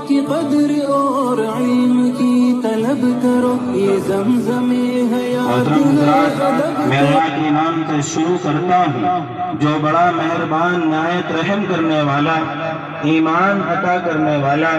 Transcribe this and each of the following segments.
کی قدر اور علم کی طلب کرو، یہ زمزم حیات ہے طلب میں اللہ کے نام سے شروع کرتا ہوں جو بڑا مہربان نہایت رحم کرنے والا، ایمان عطا کرنے والا،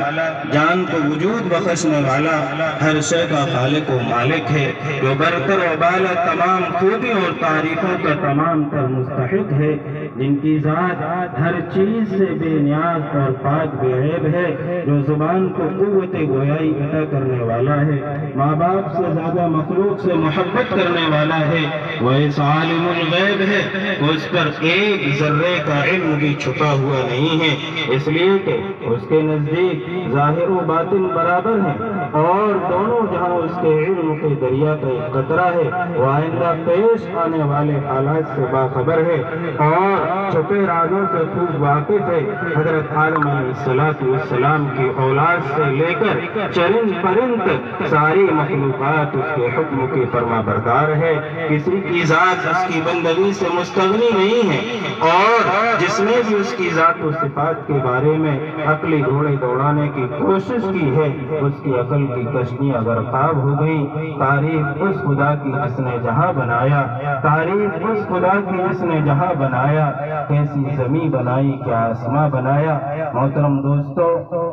جان کو وجود بخشنے والا، ہر شے کا خالق و مالک ہے، جو برتر و بالا تمام خوبی اور تعریفوں کا تمام تر مستحق ہے، جن کی ذات ہر چیز سے بے نیاز اور پاک بے عیب ہے، جو زبان کو قوت گویائی عطا کرنے والا ہے، ماں باپ سے زیادہ مخلوق سے محبت کرنے والا ہے، وہ اس عالم الغیب ہے، وہ اس پر ایک ذرے کا علم بھی چھپا ہوا نہیں ہے، اس لیے کہ اس کے نزدیک ظاہر و باطن برابر ہیں، اور دونوں جہاں اس کے علم کے دریا کا ایک قطرہ ہے، وہ آئندہ پیش آنے والے حالات سے باخبر ہے اور چھپے رازوں سے خوب واقف ہے۔ حضرت آدم علیہ السلام کی اولاد سے لے کر چرند پرند تک ساری مخلوقات اس کے حکم کی فرما بردار ہے، کسی کی ذات اس کی بندگی سے مستغنی نہیں ہے، اور جس نے بھی اس کی ذات و صفات کے بارے میں عقلی گھوڑے دوڑانے کی کوشش کی ہے، اس کی عقل کی کشتیاں غرقاب ہو گئی۔ تعریف اس خدا کی جس نے جہاں بنایا، تعریف اس خدا کی جس نے جہاں بنایا، کیسی زمین بنائی کیا آسماں بنایا۔ محترم دوستو،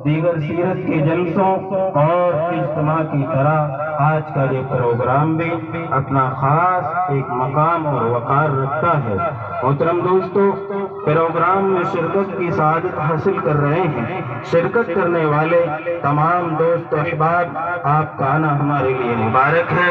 دیگر سیرت کے جلسوں اور اجتماع کی طرح آج کا یہ پروگرام بھی اپنا خاص ایک مقام اور وقار رکھتا ہے۔ محترم دوستو، پروگرام میں شرکت کی سعادت حاصل کر رہے ہیں شرکت کرنے والے تمام دوست و احباب، آپ کا آنا ہمارے لیے مبارک ہے،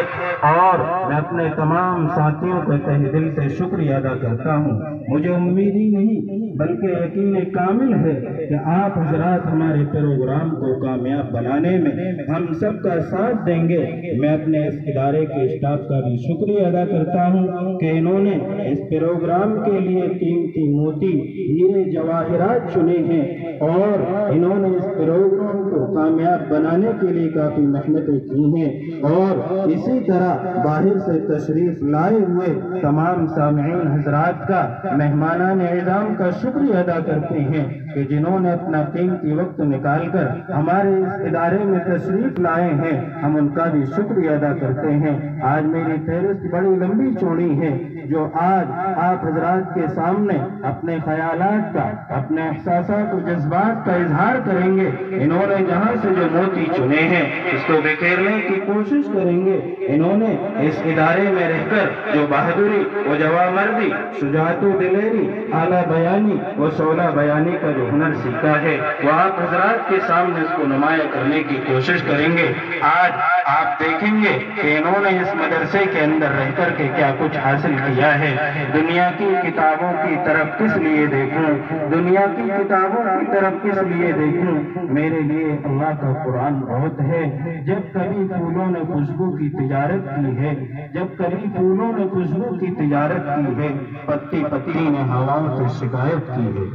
اور میں اپنے تمام ساتھیوں کو تہ دل سے شکریہ ادا کرتا ہوں۔ مجھے امید ہی نہیں بلکہ یقین کامل ہے کہ آپ حضرات ہمارے پروگرام کو کامیاب بنانے میں ہم سب کا ساتھ دیں گے۔ میں اپنے اس ادارے کے اسٹاف کا بھی شکریہ ادا کرتا ہوں کہ انہوں نے اس پروگرام کے لیے قیمتی موتی، ہیرے جواہرات چنے ہیں، اور انہوں نے اس پروگرام کو کامیاب بنانے کے لیے کافی محنتیں کی ہیں، اور اسی طرح باہر سے تشریف لائے ہوئے تمام سامعین حضرات کا، مہمانان اعظام کا شکریہ ادا کرتے ہیں کہ جنہوں نے اپنا قیمتی وقت نکال کر ہمارے اس ادارے میں تشریف لائے ہیں، ہم ان کا بھی شکریہ ادا کرتے ہیں۔ آج میری فہرست بڑی لمبی چوڑی ہے جو آج آپ حضرات کے سامنے اپنے خیالات کا، اپنے احساسات و جذبات کا اظہار کریں گے۔ انہوں نے جہاں سے جو موتی چنے ہیں اس کو بکھیرنے کی کوشش کریں گے۔ انہوں نے اس ادارے میں رہ کر جو بہادری و جوانمردی، شجاعت و دلیری، اعلیٰ بیانی و شعلہ بیانی کا جو ہنر سیکھا ہے، وہ آپ حضرات کے سامنے اس کو نمایاں کرنے کی کوشش کریں گے۔ آج آپ دیکھیں گے کہ انہوں نے اس مدرسے کے اندر رہ کر کے کیا کچھ حاصل کیا ہے۔ دنیا کی کتابوں کی طرف کس لیے دیکھوں، دنیا کی کتابوں کی طرف کس لیے دیکھوں، میرے لیے اللہ کا قرآن بہت ہے۔ جب کبھی پھولوں نے خوشبو کی تجارت کی ہے، جب کبھی پھولوں نے خوشبو کی تجارت کی ہے، پتی پتی نے ہواؤں سے شکایت کی ہے۔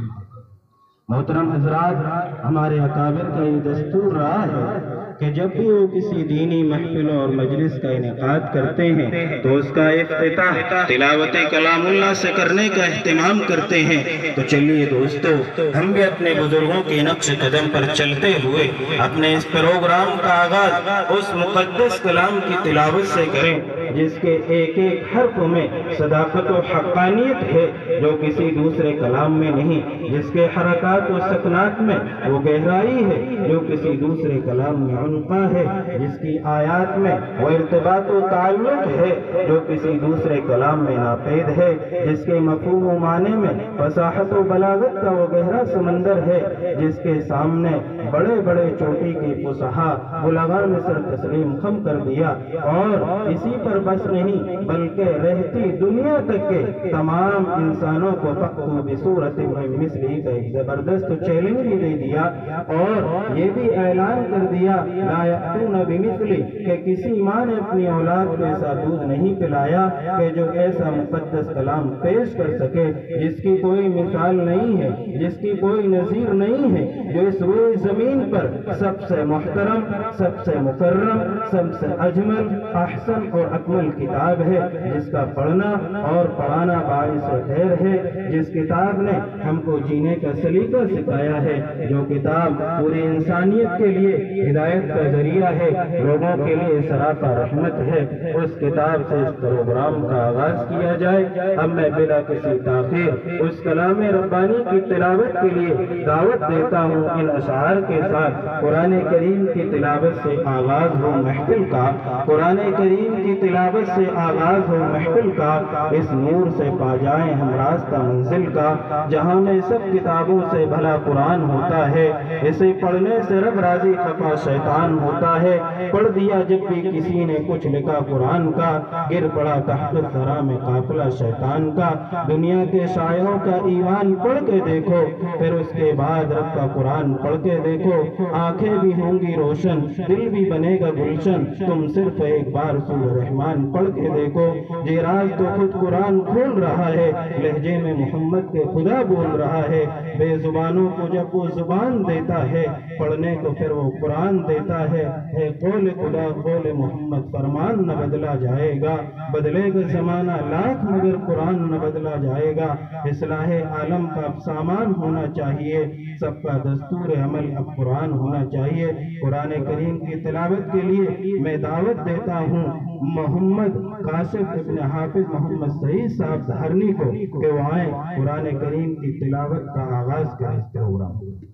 محترم حضرات، ہمارے اکابر کا یہ دستور رہا ہے کہ جب بھی وہ کسی دینی محفل اور مجلس کا انعقاد کرتے ہیں تو اس کا افتتاح تلاوت کلام اللہ سے کرنے کا اہتمام کرتے ہیں۔ تو چلیے دوستو، ہم بھی اپنے بزرگوں کے نقش قدم پر چلتے ہوئے اپنے اس پروگرام کا آغاز اس مقدس کلام کی تلاوت سے کریں جس کے ایک ایک حرف میں صداقت و حقانیت ہے جو کسی دوسرے کلام میں نہیں، جس کے حرکات و سکنات میں وہ گہرائی ہے جو کسی دوسرے کلام میں عنقا ہے، جس کی آیات میں وہ ارتباط و تعلق ہے جو کسی دوسرے کلام میں ناپید ہے، جس کے مفہوم و معنی میں فصاحت و بلاغت کا وہ گہرا سمندر ہے، جس کے سامنے بڑے بڑے چوٹی کے فصحا بلغاء نے سر تسلیم خم کر دیا، اور اسی پر بس نہیں بلکہ رہتی دنیا تک کے تمام انسانوں کو فَأْتُوا بِسُورَةٍ مِّن مِّثْلِهِ کا ایک زبردست چیلنج بھی دے دیا، اور یہ بھی اعلان کر دیا لا یأتون بمثلہ کہ کسی ماں نے اپنی اولاد کو ایسا دودھ نہیں پلایا کہ جو ایسا مقدس کلام پیش کر سکے، جس کی کوئی مثال نہیں ہے، جس کی کوئی نظیر نہیں ہے، جو اس روئے زمین پر سب سے محترم، سب سے مکرم، سب سے اجمل، احسن اور اکمل مکمل کتاب ہے جس کا پڑھنا اور پڑھانا باعث خیر ہے، جس کتاب نے ہم کو جینے کا سلیقہ سکھایا ہے، جو کتاب پوری انسانیت کے لیے ہدایت کا ذریعہ ہے، لوگوں کے لیے سراپا رحمت ہے، اس کتاب سے اس پروگرام کا آغاز کیا جائے۔ اب میں بلا کسی تاخیر اس کلام ربانی کی تلاوت کے لیے دعوت دیتا ہوں۔ ان اشعار کے ساتھ قرآن کریم کی تلاوت سے آغاز ہو محفل کا، قرآن کریم کی تلاوت سے آغاز ہو محفل کا، اس نور سے پا جائیں ہم راستہ منزل کا، جہاں میں سب کتابوں سے بھلا قرآن ہوتا ہے، اسے پڑھنے سے رب راضی خفا شیطان ہوتا ہے۔ پڑھ دیا جب بھی کسی نے کچھ لکھا قرآن کا، گر پڑا تحت الثری میں قافلہ شیطان کا۔ دنیا کے شاعروں کا ایوان پڑھ کے دیکھو، پھر اس کے بعد رب کا قرآن پڑھ کے دیکھو، آنکھیں بھی ہوں گی روشن، دل بھی بنے گا گلشن، تم صرف ایک بار سورہ رحمان پڑھ کے دیکھو۔ یہ راز تو خود قرآن کھول رہا ہے، لہجے میں محمد کے خدا بول رہا ہے، بے زبانوں کو جب وہ زبان دیتا ہے، پڑھنے کو پھر وہ قرآن دیتا ہے۔ اے قول خدا قول محمد فرمان نہ بدلا جائے گا، بدلے گا زمانہ لاکھ مگر قرآن نہ بدلا جائے گا۔ اصلاح عالم کا اب سامان ہونا چاہیے، سب کا دستور عمل اب قرآن ہونا چاہیے۔ قرآن کریم کی تلاوت کے لیے میں دعوت دیتا ہوں محمد قاسم ابن حافظ محمد سعید صاحب دھارنی کو کہ وہ آئیں، قرآن کریم کی تلاوت کا آغاز کریں اس پروگرام۔